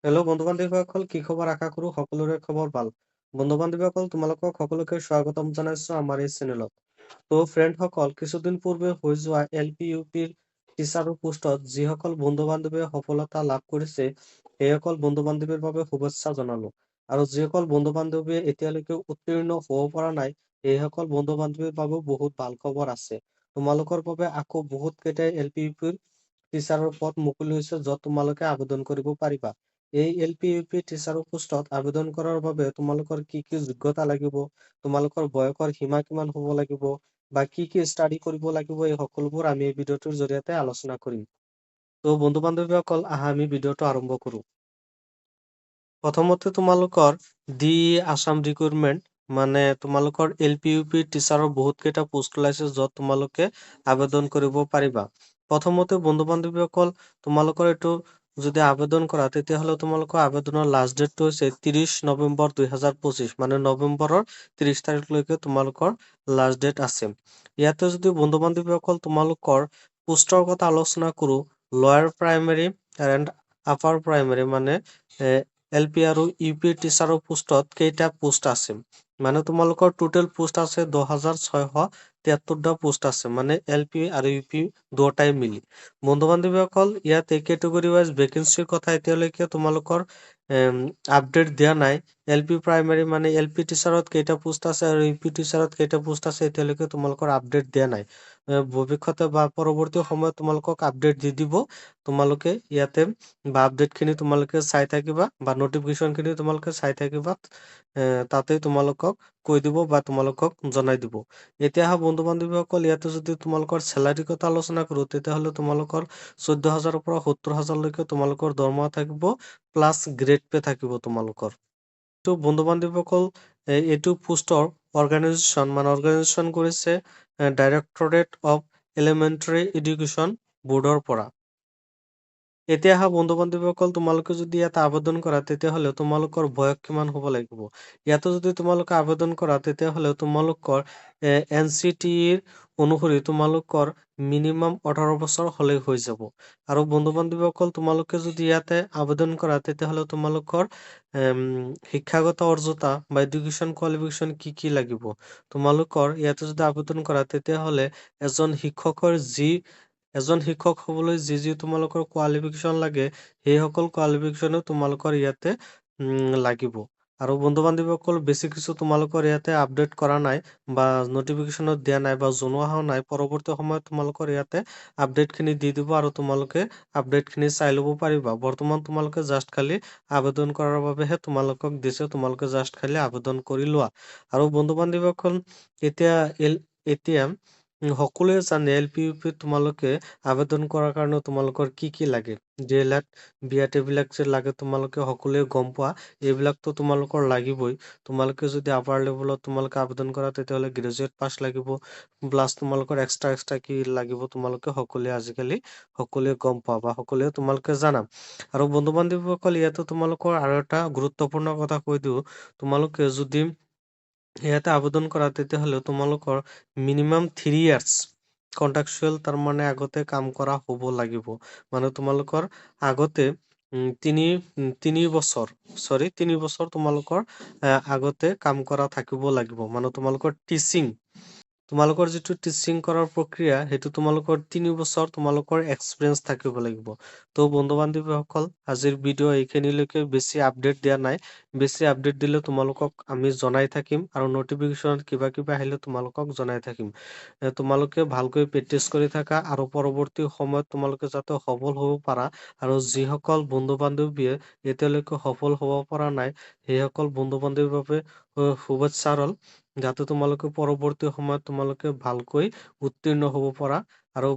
Hello' বন্ধু-বান্ধৱীসকল, কি খবৰ? আশা কৰো সকলোৰে খবৰ ভাল। বন্ধু-বান্ধৱীসকল, তোমালোকক সকলোকে স্বাগতম জনাইছো আমাৰ এই চেনেলত। ফ্ৰেণ্ডসকল, কিছুদিন পূৰ্বে হৈ যোৱা LP UPৰ টিচাৰৰ পোষ্টত যিসকল বন্ধু-বান্ধৱীয়ে সফলতা লাভ কৰিছে, সেইসকল বন্ধু-বান্ধৱীৰ বাবে শুভেচ্ছা জনালো। আৰু যিসকল বন্ধু-বান্ধৱীয়ে এতিয়ালৈকে উত্তীৰ্ণ হ'ব পৰা নাই, সেইসকল বন্ধু-বান্ধৱীৰ বাবেও বহুত ভাল খবৰ আছে। তোমালোকৰ বাবে আকৌ বহুত কেইটাই LP UPৰ টিচাৰৰ পদ মুকলি হৈছে, য'ত তোমালোকে আবেদন কৰিব পাৰিবা। এই LP UP টিচাৰৰ পোষ্টত আবেদন কৰাৰ বাবে তোমালোকৰ কি কি যোগ্যতা লাগিব, তোমালোকৰ বয়সৰ সীমা কিমান হ'ব লাগিব, বা কি কি ষ্টাডি কৰিব লাগিব, এই সকলোবোৰ আমি এই ভিডিঅ'টোৰ জৰিয়তে আলোচনা কৰিম। বন্ধু-বান্ধৱীসকল, আহা আমি ভিডিঅ'টো আৰম্ভ কৰো। প্ৰথমতে তোমালোকৰ আসাম ৰিক্ৰুইটমেণ্ট মানে তোমালোকৰ LP UP টিচাৰৰ বহুত কেইটা পোষ্ট ওলাইছে, য'ত তোমালোকে আবেদন কৰিব পাৰিবা। প্ৰথমতে বন্ধু-বান্ধৱীসকল, তোমালোকৰ এইটো যদি আবেদন কৰা, তেতিয়াহ'লে তোমালোকৰ আবেদনৰ লাষ্ট ডেটটো হৈছে 30 নৱেম্বৰ 2025, মানে নৱেম্বৰৰ 30 তাৰিখলৈকে তোমালোকৰ লাষ্ট ডেট আছে। ইয়াতে যদি বন্ধু-বান্ধৱীসকল তোমালোকৰ পোষ্টৰ কথা আলোচনা কৰো, lower primary and upper primary মানে LP আৰু UP টিচাৰৰ পোষ্টত কেইটা পোষ্ট আছে, মানে তোমালোকৰ টোটেল পোষ্ট আছে 10,673টা পোষ্ট আছে, মানে LP আৰু UP দুয়োটাই মিলি। বন্ধু-বান্ধৱীসকল, ইয়াতে কেটেগৰী ৱাইজ ভেকেঞ্চিৰ কথা এতিয়ালৈকে তোমালোকৰ আপডেট দিয়া নাই। LP প্ৰাইমেৰী মানে LP টিচাৰত কেইটা পোষ্ট আছে আৰু UP টিচাৰত কেইটা পোষ্ট আছে, এতিয়ালৈকে তোমালোকৰ আপডেট দিয়া নাই। ভৱিষ্যতে বা পৰৱৰ্তী সময়ত তোমালোকক আপডেট দি দিব। তোমালোকে ইয়াতে বা আপডেট খিনি তোমালোকে চাই থাকিবা, বা নটিফিকেশন খিনি তোমালোকে চাই থাকিবা। তাতে তোমালোকক কৈ দিব বা তোমালোকক জনাই দিব। এতিয়া বন্ধু-বান্ধৱীসকল, ইয়াতে যদি তোমালোকৰ চেলাৰীৰ কথা আলোচনা কৰো, তেতিয়াহ'লে তোমালোকৰ 14,000ৰ পৰা 70,000লৈকে তোমালোকৰ দৰমহা থাকিব, প্লাছ গ্ৰেড পে থাকিব তোমালোকৰ। বন্ধু-বান্ধৱীসকল, এইটো পোষ্টৰ অৰ্গেনাইজেশ্যন কৰিছে ডাইৰেক্টৰেট অফ এলিমেণ্টাৰী এডুকেশ্যন বোৰ্ডৰ পৰা। এতিয়া বন্ধু-বান্ধৱীসকল, তোমালোকে যদি ইয়াত আবেদন কৰা, তেতিয়াহ'লে তোমালোকৰ বয়স কিমান হ'ব লাগিব। ইয়াতে যদি তোমালোকে আবেদন কৰা, তেতিয়াহ'লে তোমালোকৰ NCTৰ অনুসৰি তোমালোকৰ মিনিমাম 18 বছৰ হ'লেই হৈ যাব। আৰু বন্ধু-বান্ধৱীসকল, তোমালোকে যদি ইয়াতে আবেদন কৰা, তেতিয়াহ'লে তোমালোকৰ শিক্ষাগত অৰ্হতা বা এডুকেশ্যন কোৱালিফিকেশ্যন কি কি লাগিব। তোমালোকৰ ইয়াতে যদি আবেদন কৰা, তেতিয়াহ'লে এজন শিক্ষক হ'বলৈ যি তোমালোকৰ কোৱালিফিকেশ্যন লাগে, সেই সকল কোৱালিফিকেশ্যনো তোমালোকৰ ইয়াতে লাগিব। আৰু বন্ধু-বান্ধৱীসকল, বেছি কিছু তোমালোকৰ ইয়াতে আপডেট কৰা নাই, বা নটিফিকেশ্যনত দিয়া নাই, বা জনোৱা হোৱা নাই। পৰৱৰ্তী সময়ত তোমালোকৰ ইয়াতে আপডেট খিনি দি দিব, আৰু তোমালোকে আপডেট খিনি চাই ল'ব পাৰিবা। বৰ্তমান তোমালোকে জাষ্ট খালি আবেদন কৰাৰ বাবেহে তোমালোকক দিছে, তোমালোকে জাষ্ট খালি আবেদন কৰি লোৱা। আৰু বন্ধু-বান্ধৱীসকল, এতিয়া সকলোৱে জানে LP UP তোমালোকে আবেদন কৰাৰ কাৰণে তোমালোকৰ কি কি লাগে। DLED, BED এইবিলাক যে লাগে, তোমালোকে সকলোৱে গম পোৱা। এইবিলাকতো তোমালোকৰ লাগিবই। তোমালোকে যদি আপাৰ লেভেলত তোমালোকে আবেদন কৰা, তেতিয়াহ'লে গ্ৰেজুৱেট পাছ লাগিব, প্লাছ তোমালোকৰ এক্সট্ৰা কি লাগিব, তোমালোকে সকলোৱে গম পোৱা, বা সকলোৱে তোমালোকে জানা। আৰু বন্ধু-বান্ধৱীসকল, ইয়াতে তোমালোকৰ আৰু এটা গুৰুত্বপূৰ্ণ কথা কৈ দিওঁ। তোমালোকে যদি ইয়াতে আবেদন কৰা, তেতিয়াহ'লে তোমালোকৰ মিনিমাম 3 ইয়াৰ্ছ কন্ট্ৰাকচুৱেল তাৰমানে আগতে কাম কৰা হ'ব লাগিব। মানে তোমালোকৰ আগতে তিনি বছৰ তোমালোকৰ আগতে কাম কৰা থাকিব লাগিব। মানে তোমালোকৰ যিটো টিচিং কৰাৰ প্ৰক্ৰিয়া, সেইটো তোমালোকৰ 3 বছৰ তোমালোকৰ এক্সপিৰিয়েঞ্চ থাকিব লাগিব। বন্ধু-বান্ধৱীসকল, আজিৰ ভিডিঅ' এইখিনিলৈকে। বেছি আপডেট দিয়া নাই। বেছি আপডেট দিলে তোমালোকক আমি জনাই থাকিম, আৰু নটিফিকেশ্যনত কিবা আহিলে তোমালোকক জনাই থাকিম। তোমালোকে ভালকৈ প্ৰেক্টিচ কৰি থাকা, আৰু পৰৱৰ্তী সময়ত তোমালোকে যাতে সফল হ'ব পাৰা। আৰু যিসকল বন্ধু-বান্ধৱীয়ে এতিয়ালৈকে সফল হ'ব পৰা নাই, সেইসকল বন্ধু-বান্ধৱীৰ বাবে শুভেচ্ছা ৰ'ল, যাতে তোমালোকে পৰৱৰ্তী সময়ত তোমালোকে ভালকৈ উত্তীৰ্ণ হ'ব পাৰা। আৰু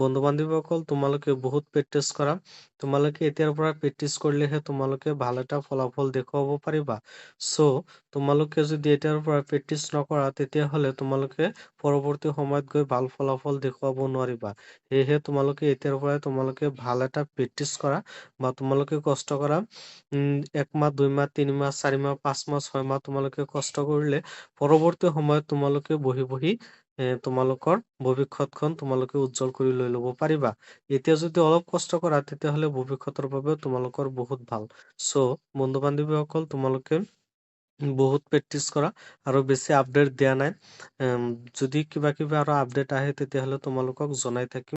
বন্ধু-বান্ধৱীসকল, তোমালোকে বহুত প্ৰেক্টিচ কৰা। তোমালোকে এতিয়াৰ পৰা প্ৰেক্টিচ কৰিলেহে তোমালোকে ভাল এটা ফলাফল দেখুৱাব পাৰিবা। তোমালোকে যদি এতিয়াৰ পৰা প্ৰেক্টিচ নকৰা, তেতিয়াহ'লে তোমালোকে পৰৱৰ্তী সময়ত গৈ ভাল ফলাফল দেখুৱাব নোৱাৰিবা। সেয়েহে তোমালোকে এতিয়াৰ পৰাই তোমালোকে ভাল এটা প্ৰেক্টিচ কৰা, বা তোমালোকে কষ্ট কৰা। 1 মাহ, 2 মাহ, 3 মাহ, 4 মাহ, 5 মাহ, 6 মাহ তোমালোকে কষ্ট কৰিলে পৰৱৰ্তী সময়ত তোমালোকে বহি তোমালোকৰ ভৱিষ্যতখন তোমালোকে উজ্জ্বল কৰি লৈ ল'ব পাৰিবা। এতিয়া যদি অলপ কষ্ট কৰা তেতিয়াহ'লে ভৱিষ্যতৰ বাবে তোমালোকৰ বহুত ভাল। চ' বন্ধু বান্ধৱীসকল, তোমালোকে বহুত প্ৰেক্টিচ কৰা আৰু বেছি আপডেট দিয়া নাই। যদি কিবা কিবা আৰু আপডেট আহে তেতিয়াহ'লে তোমালোকক জনাই থাকিম।